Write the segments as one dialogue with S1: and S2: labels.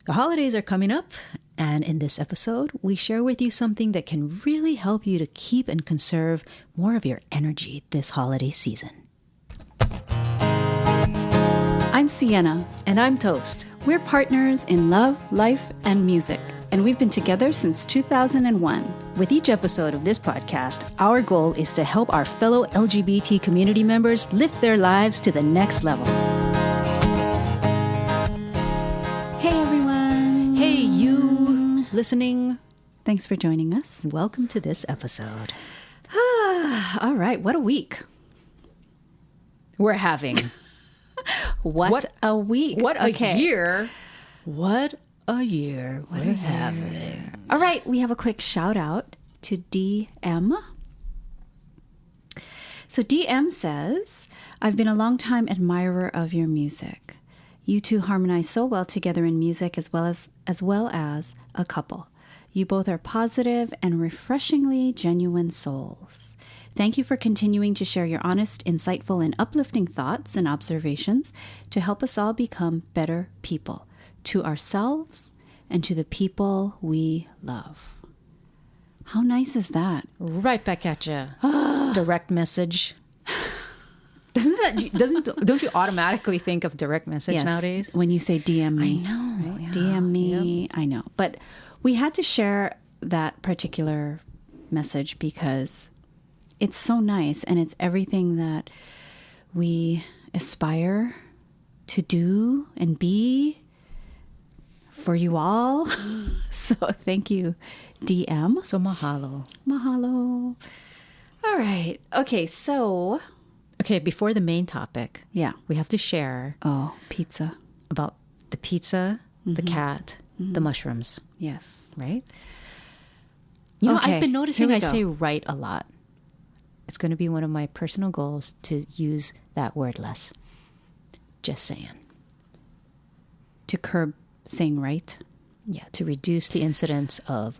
S1: The holidays are coming up, and in this episode, we share with you something that can really help you to keep and conserve more of your energy this holiday season.
S2: I'm Siena.
S1: And I'm Toast.
S2: We're partners in love, life, and music, and we've been together since 2001.
S1: With each episode of this podcast, our goal is to help our fellow LGBT community members lift their lives to the next level.
S2: Hey, everyone.
S1: Hey, you listening.
S2: Thanks for joining us.
S1: Welcome to this episode.
S2: All right. What a week
S1: We're having.
S2: What a week.
S1: What a year. What a year we're having.
S2: All right. We have a quick shout out to DM. So DM says, I've been a long-time admirer of your music. You two harmonize so well together in music as well as a couple. You both are positive and refreshingly genuine souls. Thank you for continuing to share your honest, insightful, and uplifting thoughts and observations to help us all become better people, to ourselves and to the people we love. How nice is that?
S1: Right back at you. Direct message. Don't you automatically think of direct message nowadays?
S2: When you say DM me.
S1: I know.
S2: Right?
S1: Yeah,
S2: DM me.
S1: yep.
S2: I know. But we had to share that particular message because it's so nice and it's everything that we aspire to do and be for you all. So thank you, DM.
S1: So mahalo.
S2: Mahalo. All right. Okay,
S1: Before the main topic,
S2: yeah.
S1: we have to share
S2: Pizza.
S1: about the pizza, the cat, the mushrooms,
S2: Yes.
S1: right? You know,
S2: Okay,
S1: I've been noticing
S2: here
S1: I
S2: we go.
S1: say right a lot. It's going to be one of my personal goals to use that word less. Just saying.
S2: To curb saying right.
S1: Yeah, to reduce the incidence of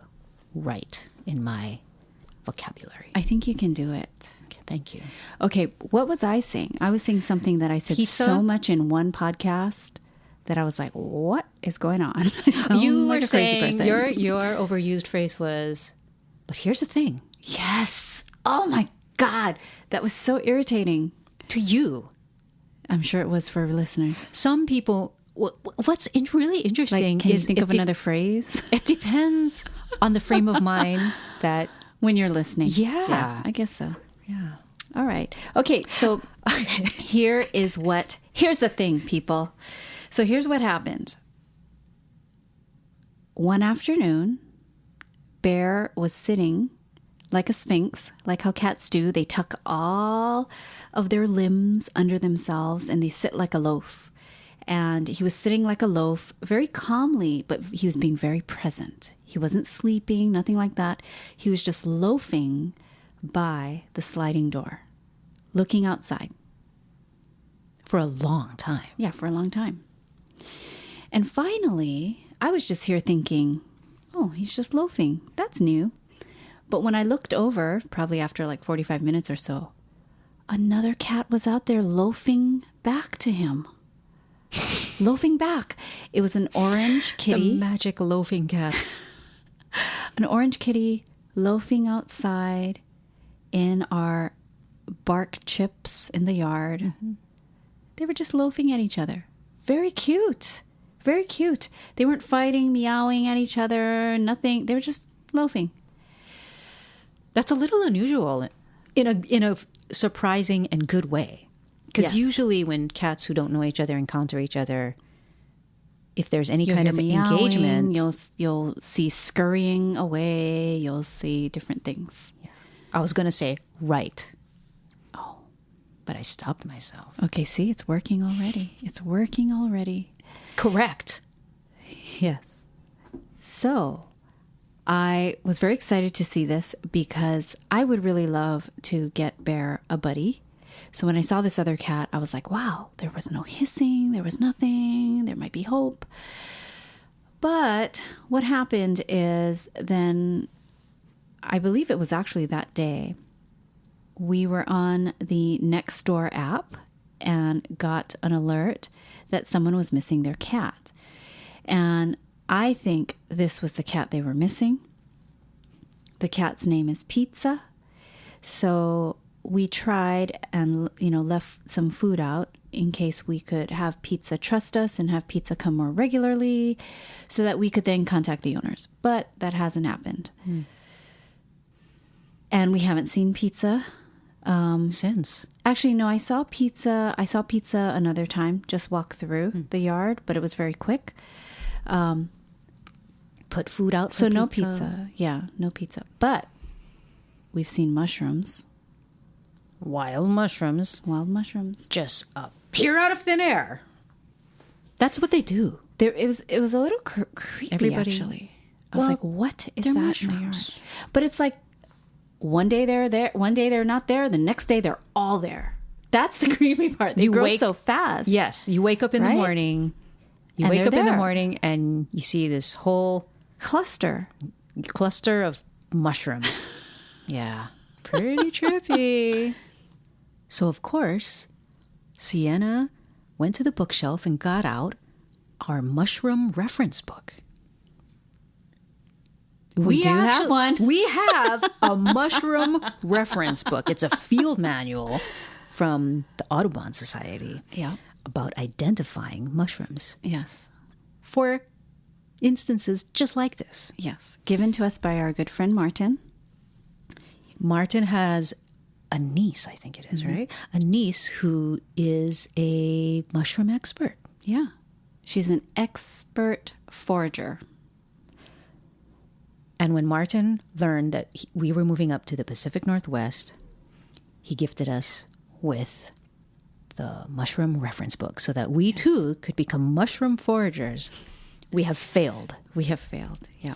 S1: right in my vocabulary.
S2: I think you can do it.
S1: Okay, thank you.
S2: Okay, what was I saying? I was saying something that I said
S1: Pizza?
S2: so much in one podcast that I was like, what is going on? I sound
S1: You
S2: like
S1: were
S2: a crazy
S1: saying
S2: person.
S1: your overused phrase was, but here's the thing.
S2: Yes. Oh my God. That was so irritating.
S1: To you,
S2: I'm sure it was for listeners.
S1: some people, what's really interesting
S2: Like, can you
S1: is
S2: think of another phrase?
S1: It depends on the frame of mind that,
S2: When you're listening.
S1: Yeah.
S2: I guess so.
S1: yeah.
S2: All right. Okay. So here's the thing, people. So here's what happened. One afternoon, Bear was sitting like a sphinx, like how cats do. They tuck all of their limbs under themselves and they sit like a loaf. And he was sitting like a loaf very calmly, but he was being very present. He wasn't sleeping, nothing like that. He was just loafing by the sliding door, looking outside.
S1: For a long time.
S2: Yeah, for a long time. And finally, I was just here thinking, oh, he's just loafing. That's new. But when I looked over, probably after like 45 minutes or so, another cat was out there loafing back to him. Loafing back. It was an orange kitty.
S1: The magic loafing cats.
S2: An orange kitty loafing outside in our bark chips in the yard. Mm-hmm. They were just loafing at each other. Very cute. Very cute. They weren't fighting, meowing at each other, nothing. They were just loafing.
S1: That's a little unusual in a surprising and good way. Because
S2: Yes.
S1: usually when cats who don't know each other encounter each other, if there's any
S2: You'll
S1: kind
S2: hear
S1: of
S2: meowing,
S1: engagement,
S2: you'll see scurrying away. You'll see different things.
S1: I was going to say right. Oh, but I stopped myself.
S2: Okay, see, it's working already. It's working already.
S1: Correct.
S2: Yes. So I was very excited to see this because I would really love to get Bear a buddy. So when I saw this other cat, I was like, wow, there was no hissing. There was nothing. There might be hope. But what happened is then, I believe it was actually that day, we were on the Nextdoor app and got an alert that someone was missing their cat. And I think this was the cat they were missing. The cat's name is Pizza. So we tried and, left some food out in case we could have Pizza trust us and have Pizza come more regularly so that we could then contact the owners. But that hasn't happened. And we haven't seen Pizza.
S1: Since.
S2: Actually, no, I saw Pizza another time, just walk through the yard, but it was very quick.
S1: Put food out for
S2: So no pizza. Yeah, no pizza. But we've seen mushrooms.
S1: Wild mushrooms.
S2: Wild mushrooms.
S1: Just appear out of thin air. That's what they do.
S2: It was a little creepy, actually. I was like, what is that
S1: mushrooms.
S2: in the yard? But it's like, one day they're there, one day they're not there, the next day they're all there. That's the creepy part. They grow so fast.
S1: Yes. You wake up in the morning. You wake up in the morning and you see this whole
S2: cluster
S1: of mushrooms. Yeah. Pretty trippy. So, of course, Siena went to the bookshelf and got out our mushroom reference book.
S2: We do have one.
S1: We have a mushroom reference book. It's a field manual from the Audubon Society about identifying mushrooms.
S2: Yes.
S1: For instances just like this.
S2: Yes. Given to us by our good friend Martin.
S1: Martin has a niece, I think it is, right? A niece who is a mushroom expert.
S2: Yeah. She's an expert forager.
S1: And when Martin learned that we were moving up to the Pacific Northwest, he gifted us with the mushroom reference book so that we too could become mushroom foragers. We have failed.
S2: Yeah.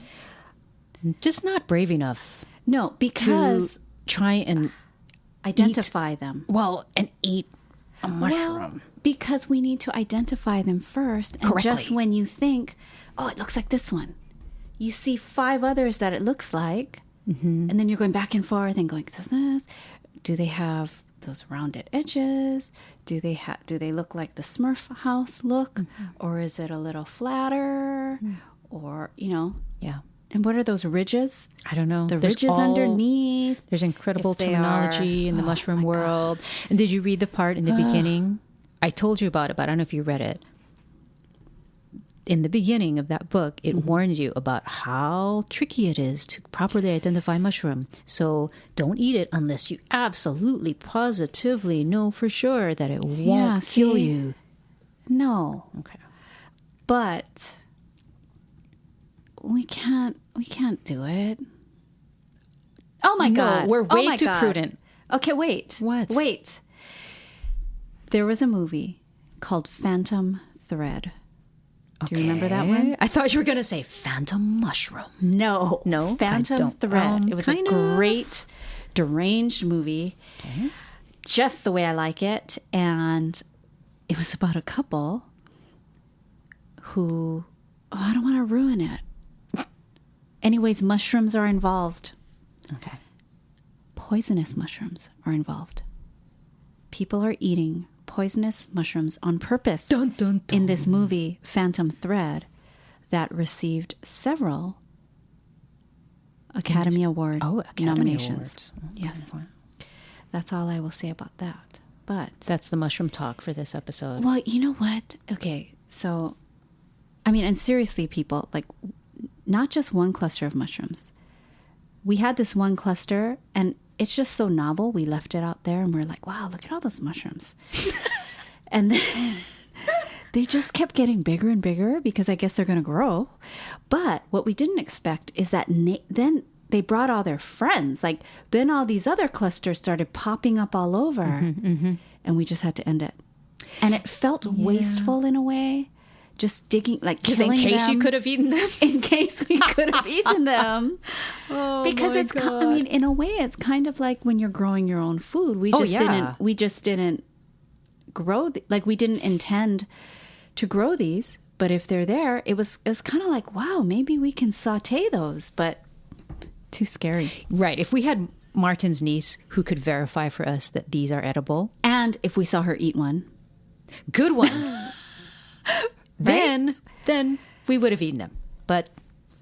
S1: Just not brave enough.
S2: No, because
S1: to try and
S2: identify them.
S1: Well, and eat a mushroom.
S2: Well, because we need to identify them first. And
S1: correctly.
S2: Just when you think, oh, it looks like this one, you see 5 others that it looks like, and then you're going back and forth and going, do they have those rounded edges? Do they look like the Smurf house look, or is it a little flatter, or
S1: Yeah.
S2: And what are those ridges?
S1: I don't know.
S2: The ridges underneath.
S1: There's incredible terminology in the mushroom world. God. And did you read the part in the beginning? I told you about it, but I don't know if you read it. In the beginning of that book, it warns you about how tricky it is to properly identify mushroom. So don't eat it unless you absolutely, positively know for sure that it won't kill you.
S2: No.
S1: Okay.
S2: But we can't do it. Oh my God.
S1: We're way too prudent.
S2: Okay, wait.
S1: What?
S2: Wait. There was a movie called Phantom Thread. Do you remember that one?
S1: I thought you were going to say Phantom Mushroom.
S2: No. Phantom Thread. It was a great, deranged movie. Okay. Just the way I like it. And it was about a couple who, I don't want to ruin it. Anyways, mushrooms are involved.
S1: Okay.
S2: Poisonous mushrooms are involved. People are eating poisonous mushrooms on purpose.
S1: Dun, dun, dun.
S2: In this movie, Phantom Thread, that received several Academy Award nominations.
S1: Awards.
S2: Yes. That's all I will say about that. But
S1: that's the mushroom talk for this episode.
S2: Well, you know what? Okay, so, I mean, and seriously, people, like, not just one cluster of mushrooms. We had this one cluster, and it's just so novel. We left it out there, and we're like, wow, look at all those mushrooms. And then they just kept getting bigger and bigger because I guess they're going to grow. But what we didn't expect is that then they brought all their friends. Like, then all these other clusters started popping up all over. And we just had to end it. And it felt wasteful in a way. Just digging, like
S1: just in case
S2: them,
S1: you could have eaten them.
S2: In case we could have eaten them. Because it's, I mean, in a way, it's kind of like when you're growing your own food. We just didn't grow, like we didn't intend to grow these. But if they're there, it was kind of like, wow, maybe we can saute those, but too scary.
S1: Right. If we had Martin's niece who could verify for us that these are edible.
S2: And if we saw her eat one.
S1: Good one. Then we would have eaten them. but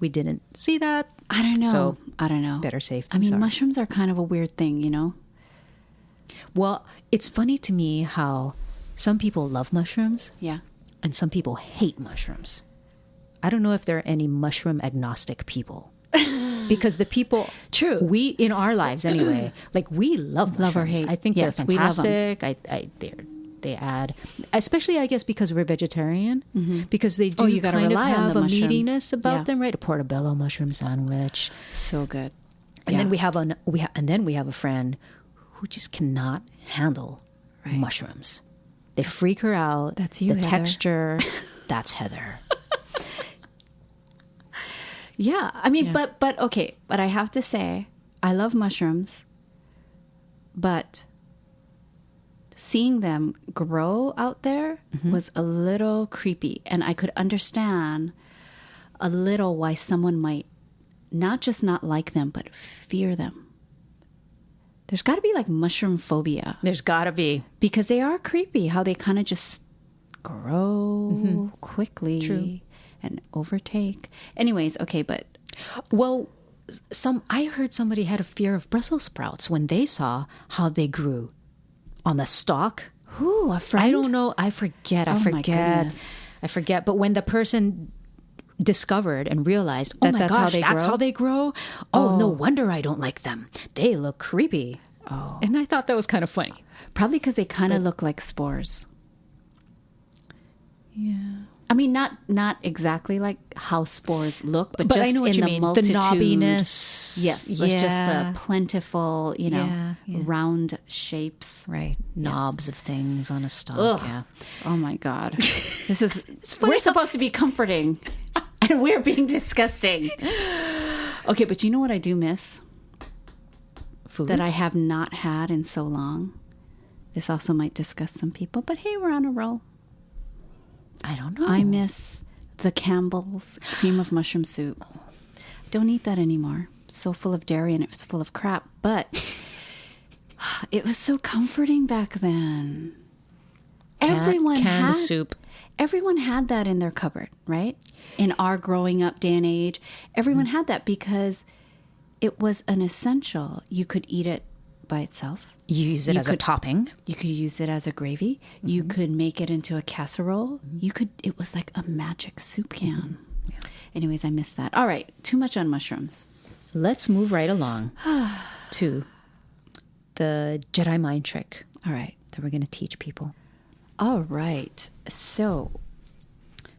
S1: we didn't see that.
S2: I don't know.
S1: So
S2: I don't know.
S1: better safe
S2: I
S1: than
S2: mean,
S1: sorry.
S2: mushrooms are kind of a weird thing, you know?
S1: Well, it's funny to me how some people love mushrooms
S2: Yeah.
S1: and some people hate mushrooms. I don't know if there are any mushroom agnostic people. Because the people,
S2: True.
S1: we in our lives anyway, like we love mushrooms.
S2: Love or hate.
S1: I think
S2: Yes,
S1: they're
S2: we love 'em.
S1: fantastic. They add, especially I guess because we're vegetarian, because they do
S2: you gotta
S1: kind of
S2: rely on
S1: have
S2: the
S1: a
S2: mushroom.
S1: meatiness about
S2: Yeah.
S1: them, right? A portobello mushroom sandwich,
S2: So good.
S1: and then we have a friend who just cannot handle mushrooms. They freak her out.
S2: That's you,
S1: The
S2: Heather.
S1: texture. That's Heather.
S2: Yeah. I mean, but okay. But I have to say, I love mushrooms, but seeing them grow out there was a little creepy. And I could understand a little why someone might not just not like them, but fear them. There's got to be like mushroom phobia
S1: There's gotta be.
S2: because they are creepy, how they kind of just grow quickly.
S1: True.
S2: And overtake. Anyways, okay, but
S1: Well, I heard somebody had a fear of Brussels sprouts when they saw how they grew on the stalk.
S2: who, a friend?
S1: I don't know. I forget.
S2: Oh, my goodness.
S1: I forget. But when the person discovered and realized, oh
S2: That
S1: my
S2: that's how
S1: gosh,
S2: they
S1: that's
S2: grow?
S1: how they grow. Oh, no wonder I don't like them. They look creepy. Oh, and I thought that was kind of funny.
S2: Probably because they kind of look like spores.
S1: Yeah.
S2: I mean, not exactly like how spores look, but
S1: But
S2: just
S1: I know what
S2: in
S1: you
S2: the
S1: mean.
S2: multitude.
S1: The knobbiness.
S2: Yes, it's just the plentiful,
S1: Yeah.
S2: round shapes.
S1: Right. Knobs of things on a stalk.
S2: Ugh.
S1: Yeah.
S2: Oh my God, this is.
S1: funny
S2: We're
S1: how-
S2: supposed to be comforting, and we're being disgusting. Okay, but you know what I do miss
S1: Foods.
S2: that I have not had in so long. This also might disgust some people, but hey, we're on a roll.
S1: I don't know.
S2: I miss the Campbell's cream of mushroom soup. Don't eat that anymore. So full of dairy and it's full of crap. But it was so comforting back then. Everyone
S1: canned
S2: had
S1: soup.
S2: Everyone had that in their cupboard, right? In our growing up day and age, everyone had that because it was an essential. You could eat it by itself.
S1: You use it as a topping.
S2: You could use it as a gravy. You could make it into a casserole. It was like a magic soup can. Anyways, I missed that. All right. Too much on mushrooms.
S1: Let's move right along to the Jedi mind trick
S2: All right.
S1: that we're going to teach people.
S2: All right. So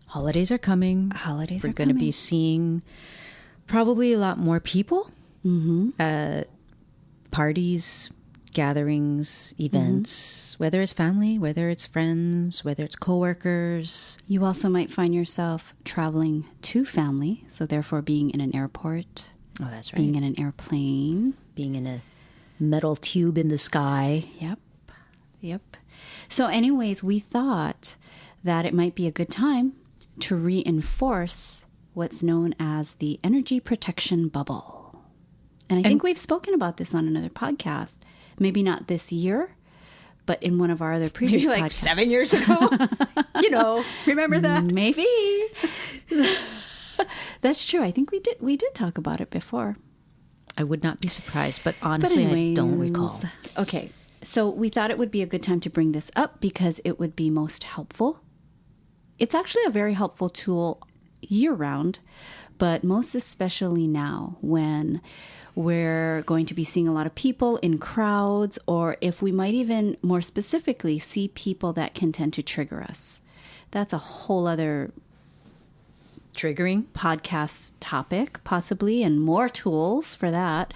S1: Holidays are coming.
S2: Holidays
S1: We're
S2: are
S1: going to be
S2: coming.
S1: seeing probably a lot more people. Parties, gatherings, events, whether it's family, whether it's friends, whether it's coworkers.
S2: you also might find yourself traveling to family. So therefore being in an airport,
S1: Oh, that's right.
S2: being in an airplane.
S1: Being in a metal tube in the sky.
S2: Yep. So anyways, we thought that it might be a good time to reinforce what's known as the energy protection bubble. And I think we've spoken about this on another podcast. Maybe not this year, but in one of our other previous
S1: Maybe like
S2: podcasts.
S1: 7 years ago. Remember that?
S2: Maybe. That's true. I think we did talk about it before.
S1: I would not be surprised, but honestly, I don't recall.
S2: Okay. So we thought it would be a good time to bring this up because it would be most helpful. It's actually a very helpful tool year round, but most especially now when we're going to be seeing a lot of people in crowds, or if we might even more specifically see people that can tend to trigger us. That's a whole other
S1: Triggering.
S2: podcast topic, possibly, and more tools for that.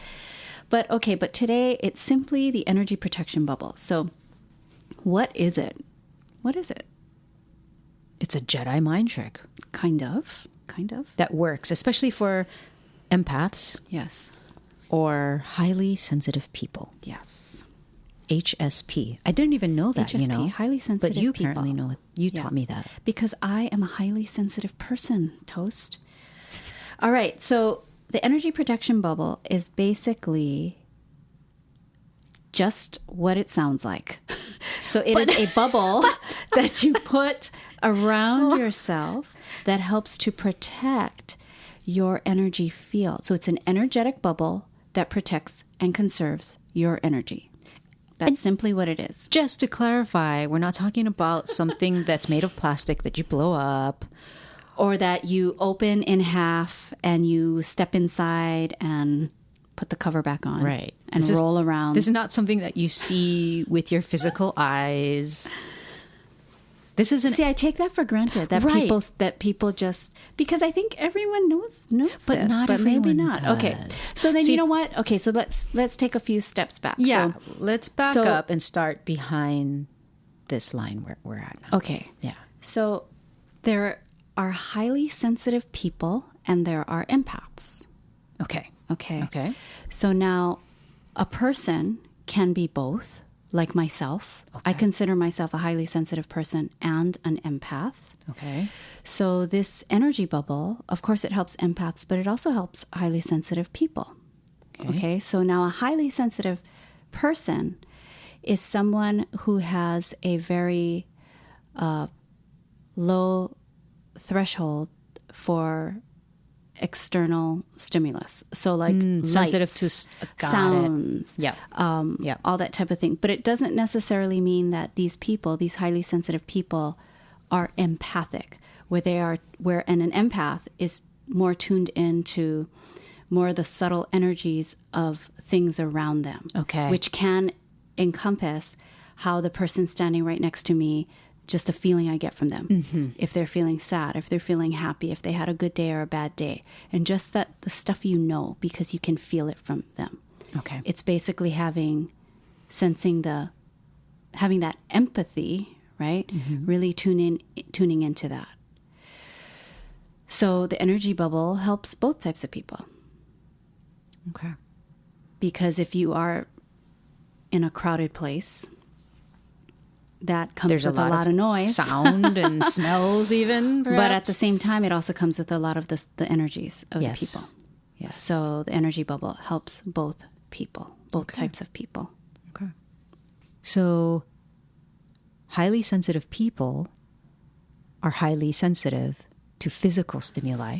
S2: But okay, but today it's simply the energy protection bubble. So what is it? What is it?
S1: It's a Jedi mind trick
S2: Kind of.
S1: that works, especially for empaths
S2: Yes.
S1: or highly sensitive people.
S2: Yes.
S1: HSP. I didn't even know that,
S2: HSP, highly sensitive
S1: But you
S2: people.
S1: apparently know it. You
S2: Yes.
S1: taught me that.
S2: Because I am a highly sensitive person, Toast. All right, so the energy protection bubble is basically just what it sounds like. So it is a bubble that you put around yourself that helps to protect your energy field. So it's an energetic bubble that protects and conserves your energy. That's simply what it is.
S1: Just to clarify, we're not talking about something that's made of plastic that you blow up.
S2: Or that you open in half and you step inside and put the cover back on.
S1: Right.
S2: And roll around.
S1: This is not something that you see with your physical eyes. This isn't.
S2: See, I take that for granted that people just, because I think everyone knows
S1: but
S2: this,
S1: not
S2: but maybe
S1: everyone
S2: not.
S1: does.
S2: Okay, so then you know what? Okay, so let's take a few steps back.
S1: Yeah,
S2: So,
S1: let's back up and start behind this line where we're at now.
S2: Okay.
S1: Yeah.
S2: So there are highly sensitive people and there are empaths.
S1: Okay.
S2: Okay. So now a person can be both. Like myself, I consider myself a highly sensitive person and an empath.
S1: Okay.
S2: So this energy bubble, of course, it helps empaths, but it also helps highly sensitive people. Okay. So now a highly sensitive person is someone who has a very low threshold for external stimulus. So like
S1: sensitive
S2: lights,
S1: to
S2: sounds,
S1: Yeah.
S2: all that type of thing. But it doesn't necessarily mean that these people, these highly sensitive people, are empathic, where an empath is more tuned into more of the subtle energies of things around them.
S1: Okay.
S2: Which can encompass how the person standing right next to me, just the feeling I get from them. Mm-hmm. If they're feeling sad, if they're feeling happy, if they had a good day or a bad day. And just the stuff because you can feel it from them.
S1: Okay.
S2: It's basically having that empathy, right? Mm-hmm. Really tuning into that. So the energy bubble helps both types of people.
S1: Okay.
S2: Because if you are in a crowded place, that comes with a lot of noise.
S1: Sound and smells even, perhaps.
S2: But at the same time, it also comes with a lot of the energies of the people.
S1: Yes.
S2: So the energy bubble helps both people, both types of people.
S1: Okay. So highly sensitive people are highly sensitive to physical stimuli,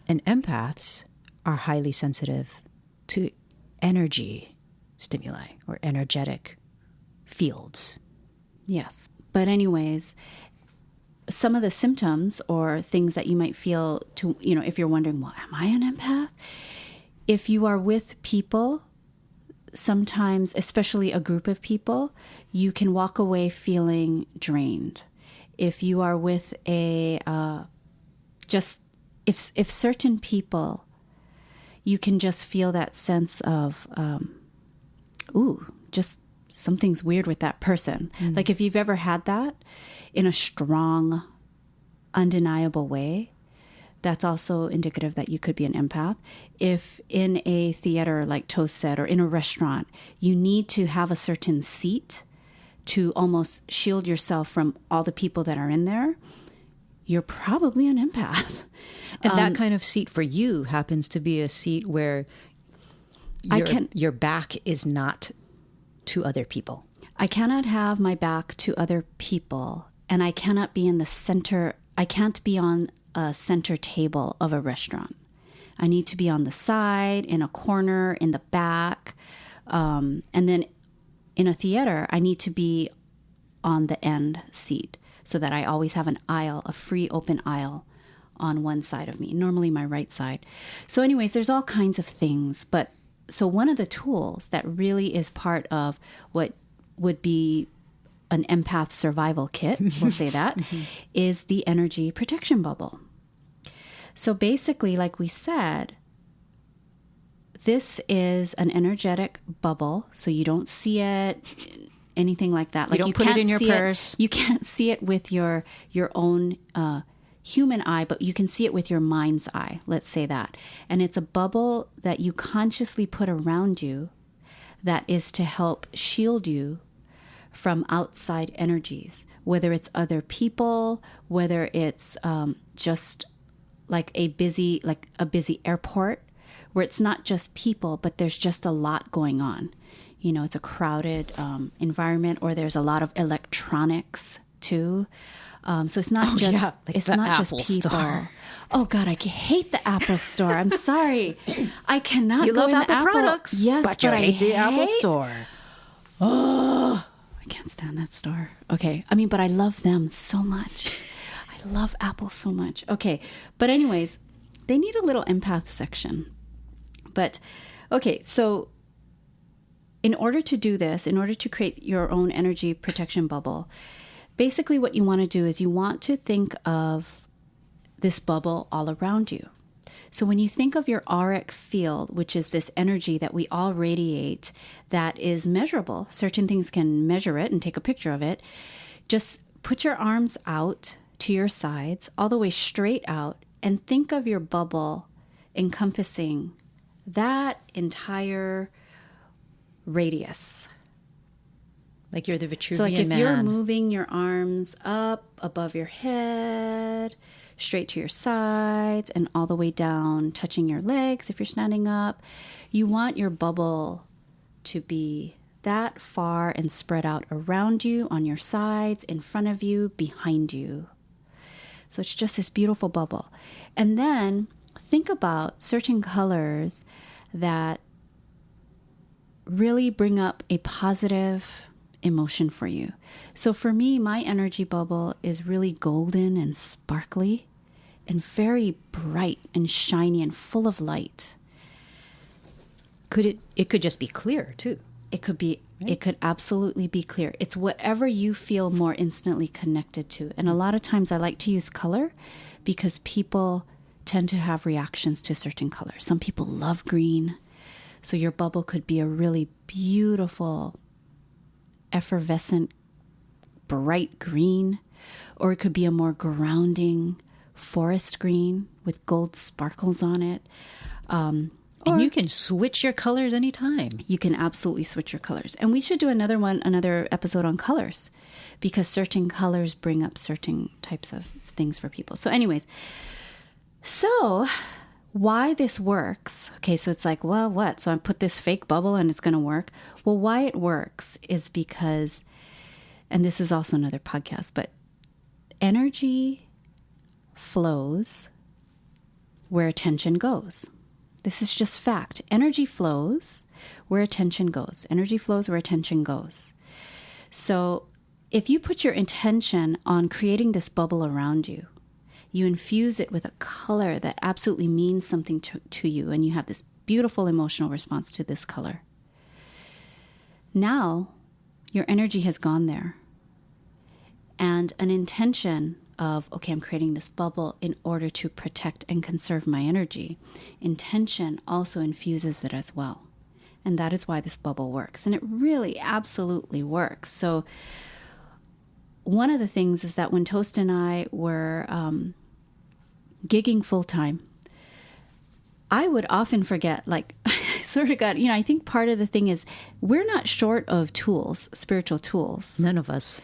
S1: and empaths are highly sensitive to energy stimuli or energetic fields.
S2: Yes. But anyways, some of the symptoms or things that you might feel if you're wondering, well, am I an empath? If you are with people, sometimes, especially a group of people, you can walk away feeling drained. If you are with if certain people, you can just feel that sense of, just something's weird with that person. Like if you've ever had that in a strong, undeniable way, that's also indicative that you could be an empath. If in a theater, like Toast said, or in a restaurant, you need to have a certain seat to almost shield yourself from all the people that are in there, you're probably an empath.
S1: And that kind of seat for you happens to be a seat where your back is not to other people.
S2: I cannot have my back to other people, and I cannot be in the center. I can't be on a center table of a restaurant. I need to be on the side, in a corner, in the back. And then in a theater, I need to be on the end seat so that I always have an aisle, a free open aisle on one side of me, normally my right side. So anyways, there's all kinds of things, but so one of the tools that really is part of what would be an empath survival kit, we'll say that, is the energy protection bubble. So basically, like we said, this is an energetic bubble, so you don't see it, anything like that. Like
S1: you don't put it in your purse.
S2: You can't see it with your own human eye, but you can see it with your mind's eye, let's say that. And it's a bubble that you consciously put around you that is to help shield you from outside energies, whether it's other people, whether it's just like a busy airport where it's not just people, but there's just a lot going on. It's a crowded environment, or there's a lot of electronics too. So it's not it's not just people.
S1: Store.
S2: Oh God, I hate the Apple Store. I'm sorry. I cannot
S1: You
S2: go
S1: love
S2: in
S1: Apple
S2: the Apple
S1: products,
S2: yes,
S1: but you hate the Apple Store.
S2: Oh, I can't stand that store. Okay. I mean, but I love them so much. I love Apple so much. Okay. But anyways, they need a little empath section. But okay, so in order to do this, in order to create your own energy protection bubble, basically what you want to do is you want to think of this bubble all around you. So when you think of your auric field, which is this energy that we all radiate that is measurable, certain things can measure it and take a picture of it, just put your arms out to your sides, all the way straight out, and think of your bubble encompassing that entire radius.
S1: Like you're the Vitruvian
S2: So like if
S1: man.
S2: you're moving your arms up above your head, straight to your sides, and all the way down, touching your legs if you're standing up, you want your bubble to be that far and spread out around you, on your sides, in front of you, behind you. So it's just this beautiful bubble. And then think about certain colors that really bring up a positive emotion for you. So for me, my energy bubble is really golden and sparkly and very bright and shiny and full of light.
S1: It could just be clear too.
S2: It could be, right? It could absolutely be clear. It's whatever you feel more instantly connected to. And a lot of times I like to use color because people tend to have reactions to certain colors. Some people love green. So your bubble could be a really beautiful, effervescent, bright green, or it could be a more grounding forest green with gold sparkles on it.
S1: And you can switch your colors anytime.
S2: You can absolutely switch your colors. And we should do another episode on colors, because certain colors bring up certain types of things for people. So anyways, so why this works, okay, so it's like, well, what? So I put this fake bubble and it's going to work. Well, why it works is because, and this is also another podcast, but energy flows where attention goes. This is just fact. Energy flows where attention goes. Energy flows where attention goes. So if you put your intention on creating this bubble around you, you infuse it with a color that absolutely means something to you, and you have this beautiful emotional response to this color. Now, your energy has gone there. And an intention of, okay, I'm creating this bubble in order to protect and conserve my energy. Intention also infuses it as well. And that is why this bubble works. And it really absolutely works. So one of the things is that when Toast and I were gigging full-time, I would often forget, like, sort of got, I think part of the thing is we're not short of tools, spiritual tools.
S1: None of us.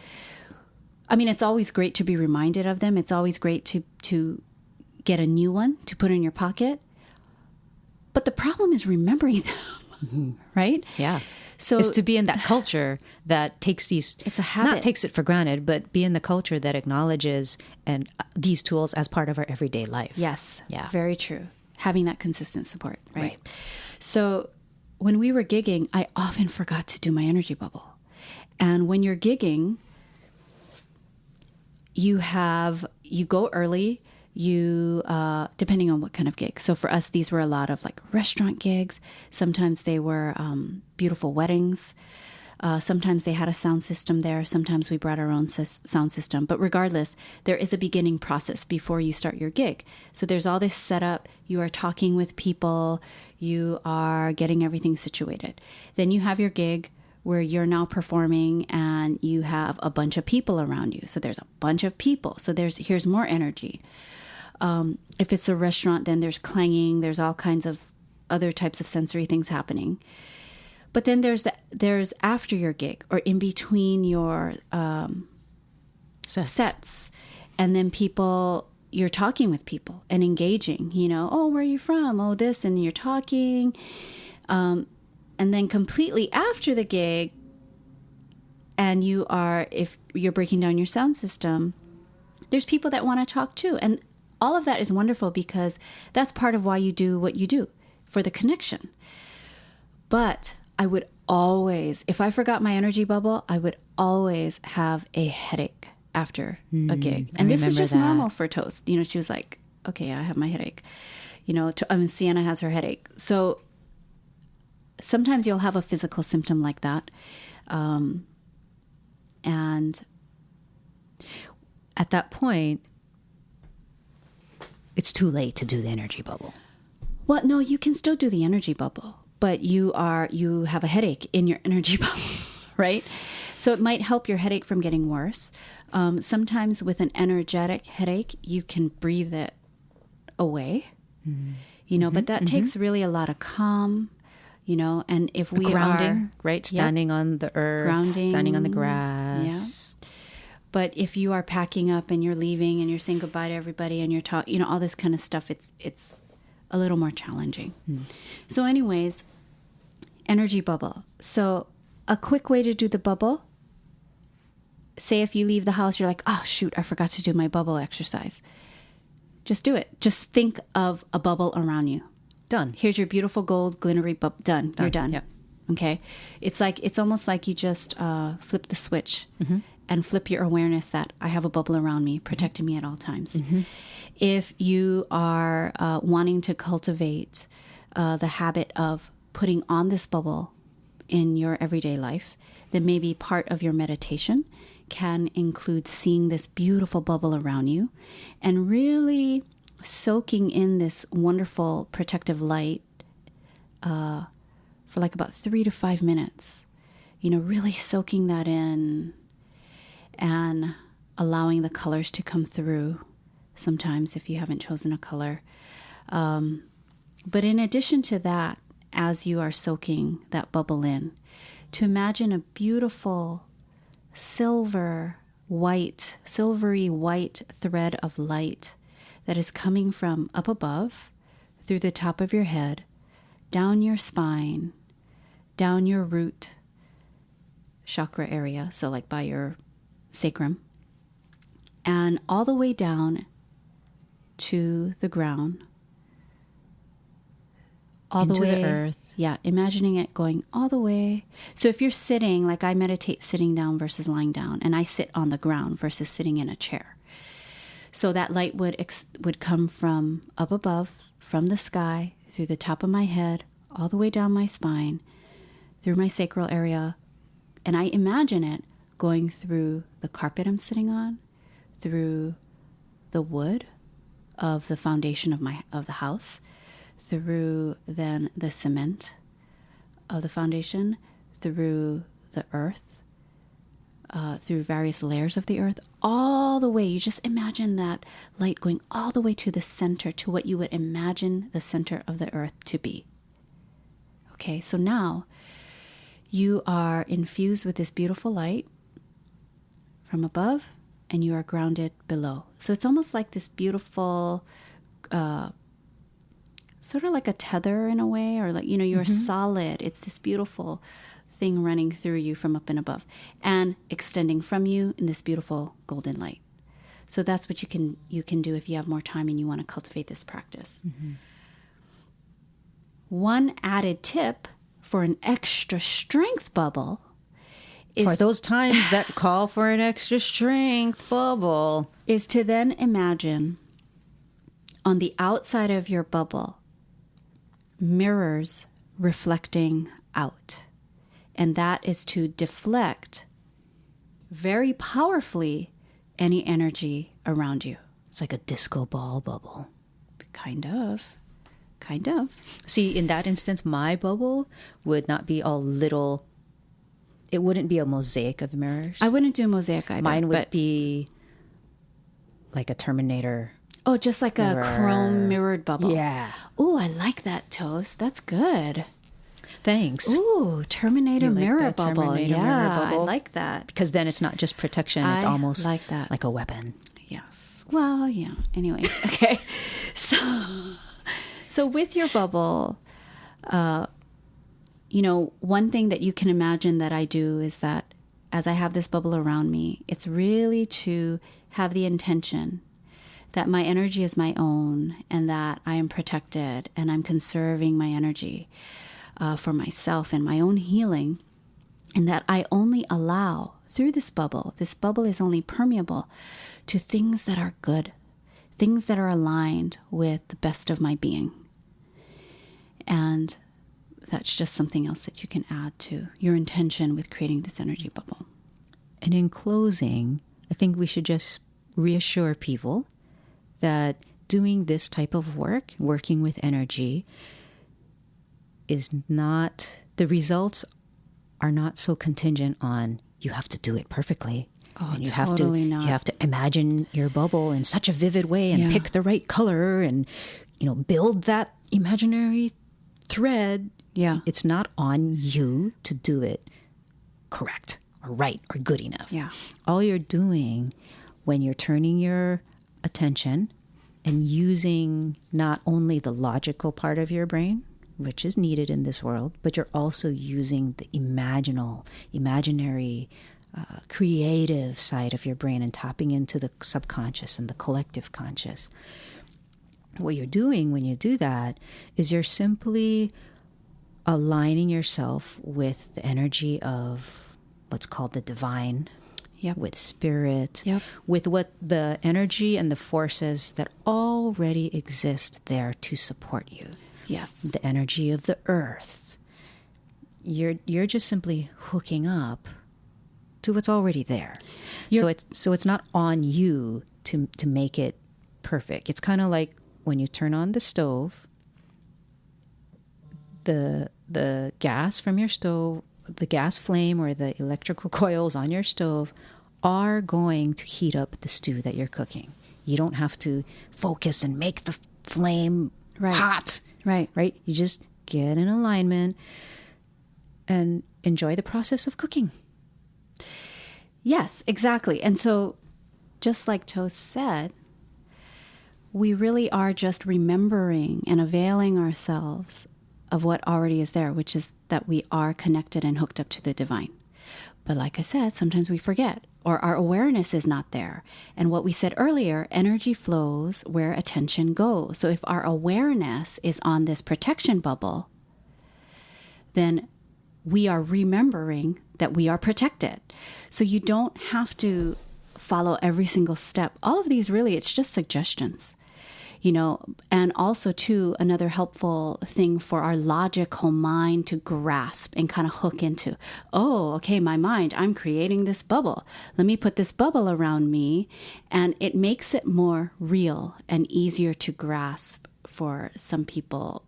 S2: I mean, it's always great to be reminded of them. It's always great to get a new one to put in your pocket. But the problem is remembering them, right?
S1: Yeah.
S2: So
S1: is to be in that culture that takes these,
S2: it's a habit.
S1: Not takes it for granted, but be in the culture that acknowledges and these tools as part of our everyday life.
S2: Yes.
S1: Yeah.
S2: Very true. Having that consistent support, right? So when we were gigging, I often forgot to do my energy bubble. And when you're gigging, you go early, depending on what kind of gig. So for us, these were a lot of like restaurant gigs. Sometimes they were beautiful weddings. Sometimes they had a sound system there. Sometimes we brought our own sound system. But regardless, there is a beginning process before you start your gig. So there's all this setup. You are talking with people. You are getting everything situated. Then you have your gig, where you're now performing and you have a bunch of people around you. So there's a bunch of people. So here's more energy. If it's a restaurant, then there's clanging. There's all kinds of other types of sensory things happening. But then there's after your gig or in between your sets. And then you're talking with people and engaging, oh, where are you from? Oh, this, and you're talking. And then completely after the gig, and if you're breaking down your sound system, there's people that want to talk too. And all of that is wonderful because that's part of why you do what you do, for the connection. But I would always, if I forgot my energy bubble, I would always have a headache after a gig. And this was just normal for Toast. You know, she was like, okay, I have my headache. You know, Siena has her headache. So sometimes you'll have a physical symptom like that. And
S1: at that point, it's too late to do the energy bubble.
S2: Well, no, you can still do the energy bubble, but you have a headache in your energy bubble, right? So it might help your headache from getting worse. Sometimes with an energetic headache, you can breathe it away, you know, but that takes really a lot of calm, you know, and if we
S1: grounding, right? Standing on the earth, grounding, standing on the grass.
S2: Yeah. But if you are packing up and you're leaving and you're saying goodbye to everybody and you're talking, you know, all this kind of stuff, it's a little more challenging. So anyways, energy bubble. So a quick way to do the bubble, say if you leave the house, you're like, oh, shoot, I forgot to do my bubble exercise. Just do it. Just think of a bubble around you.
S1: Done.
S2: Here's your beautiful gold glittery bubble. Done. You're done.
S1: Yep.
S2: Okay. It's almost like you just flip the switch and flip your awareness that I have a bubble around me, protecting me at all times. If you are wanting to cultivate the habit of putting on this bubble in your everyday life, then maybe part of your meditation can include seeing this beautiful bubble around you and really soaking in this wonderful protective light for like about 3 to 5 minutes. You know, really soaking that in and allowing the colors to come through sometimes if you haven't chosen a color. But in addition to that, as you are soaking that bubble in, to imagine a beautiful silvery white thread of light that is coming from up above, through the top of your head, down your spine, down your root chakra area, so like by your sacrum, and all the way down to the ground, all
S1: into
S2: the way
S1: the earth.
S2: Yeah, imagining it going all the way. So if you're sitting, like I meditate sitting down versus lying down, and I sit on the ground versus sitting in a chair. So that light would come from up above, from the sky, through the top of my head, all the way down my spine, through my sacral area. And I imagine it going through the carpet I'm sitting on, through the wood of the foundation of the house, through then the cement of the foundation, through the earth, through various layers of the earth, all the way. You just imagine that light going all the way to the center, to what you would imagine the center of the earth to be. Okay, so now you are infused with this beautiful light from above, and you are grounded below. So it's almost like this beautiful, sort of like a tether in a way, or like, you know, you're solid. It's this beautiful thing running through you from up and above and extending from you in this beautiful golden light. So that's what you can do if you have more time and you want to cultivate this practice. One added tip for an extra strength bubble is,
S1: for those times that call for an extra strength bubble,
S2: is to then imagine on the outside of your bubble mirrors reflecting out. And that is to deflect very powerfully any energy around you.
S1: It's like a disco ball bubble.
S2: Kind of.
S1: See, in that instance, my bubble would not be all little. It wouldn't be a mosaic of mirrors.
S2: I wouldn't do a mosaic either.
S1: Mine would be like a Terminator.
S2: Oh, just like a chrome mirrored bubble.
S1: Yeah.
S2: Oh, I like that, Toast. That's good.
S1: Thanks.
S2: Ooh, Terminator mirror bubble.
S1: Terminator mirror bubble?
S2: I like that.
S1: Because then it's not just protection. It's almost
S2: like that.
S1: Like a weapon.
S2: Yes. Well, yeah. Anyway. Okay. So with your bubble, you know, one thing that you can imagine that I do is that as I have this bubble around me, it's really to have the intention that my energy is my own and that I am protected and I'm conserving my energy for myself and my own healing, and that I only allow through this bubble is only permeable to things that are good, things that are aligned with the best of my being. And that's just something else that you can add to your intention with creating this energy bubble.
S1: And in closing, I think we should just reassure people that doing this type of work, working with energy, is not, the results are not so contingent on you have to do it perfectly.
S2: Oh,
S1: and you
S2: totally
S1: have to,
S2: not.
S1: You have to imagine your bubble in such a vivid way and pick the right color and, build that imaginary thread.
S2: Yeah.
S1: It's not on you to do it correct or right or good enough.
S2: Yeah.
S1: All you're doing when you're turning your attention and using not only the logical part of your brain, which is needed in this world, but you're also using the imaginary, creative side of your brain and tapping into the subconscious and the collective conscious. What you're doing when you do that is you're simply aligning yourself with the energy of what's called the divine, with spirit, with what the energy and the forces that already exist there to support you.
S2: Yes.
S1: The energy of the earth. You're just simply hooking up to what's already there. So it's not on you to make it perfect. It's kind of like when you turn on the stove, the gas from your stove, the gas flame or the electrical coils on your stove are going to heat up the stew that you're cooking. You don't have to focus and make the flame hot.
S2: Right.
S1: You just get in alignment and enjoy the process of cooking.
S2: Yes, exactly. And so, just like Toast said, we really are just remembering and availing ourselves of what already is there, which is that we are connected and hooked up to the divine. But like I said, sometimes we forget, or our awareness is not there. And what we said earlier, energy flows where attention goes. So if our awareness is on this protection bubble, then we are remembering that we are protected. So you don't have to follow every single step. All of these really, it's just suggestions. And also too, another helpful thing for our logical mind to grasp and kind of hook into. Oh, okay, my mind, I'm creating this bubble. Let me put this bubble around me. And it makes it more real and easier to grasp for some people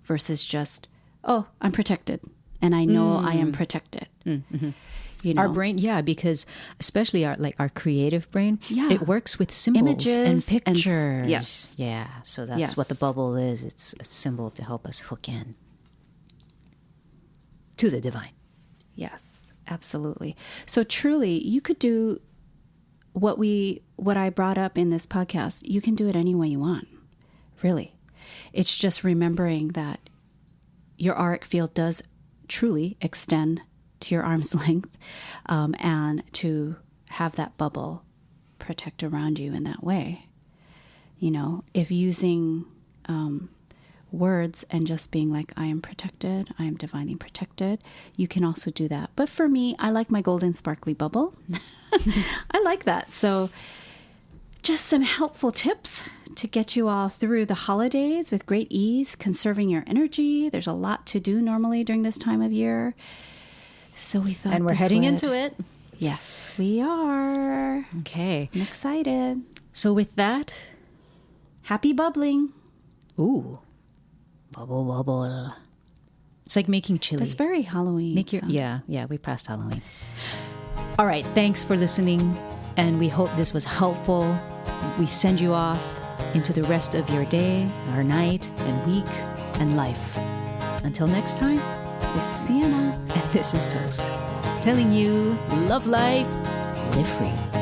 S2: versus just, oh, I'm protected. And I know I am protected.
S1: Mm-hmm. Our brain, because especially our creative brain, it works with symbols,
S2: images
S1: and pictures.
S2: And, yes.
S1: Yeah, so that's what the bubble is. It's a symbol to help us hook in to the divine.
S2: Yes, absolutely. So truly, you could do what I brought up in this podcast. You can do it any way you want, really. It's just remembering that your auric field does truly extend to your arm's length, and to have that bubble protect around you in that way. If using words and just being like, I am protected, I am divinely protected, you can also do that. But for me, I like my golden sparkly bubble. I like that. So just some helpful tips to get you all through the holidays with great ease, conserving your energy. There's a lot to do normally during this time of year. So we thought,
S1: and we're heading into it.
S2: Yes, we are.
S1: Okay.
S2: I'm excited.
S1: So with that,
S2: happy bubbling.
S1: Ooh, bubble, bubble. It's like making chili.
S2: That's very Halloween.
S1: Yeah, we passed Halloween. All right, thanks for listening, and we hope this was helpful. We send you off into the rest of your day, or night, and week, and life. Until next time,
S2: this is Siena.
S1: And this is Toast, telling you, love life, live free.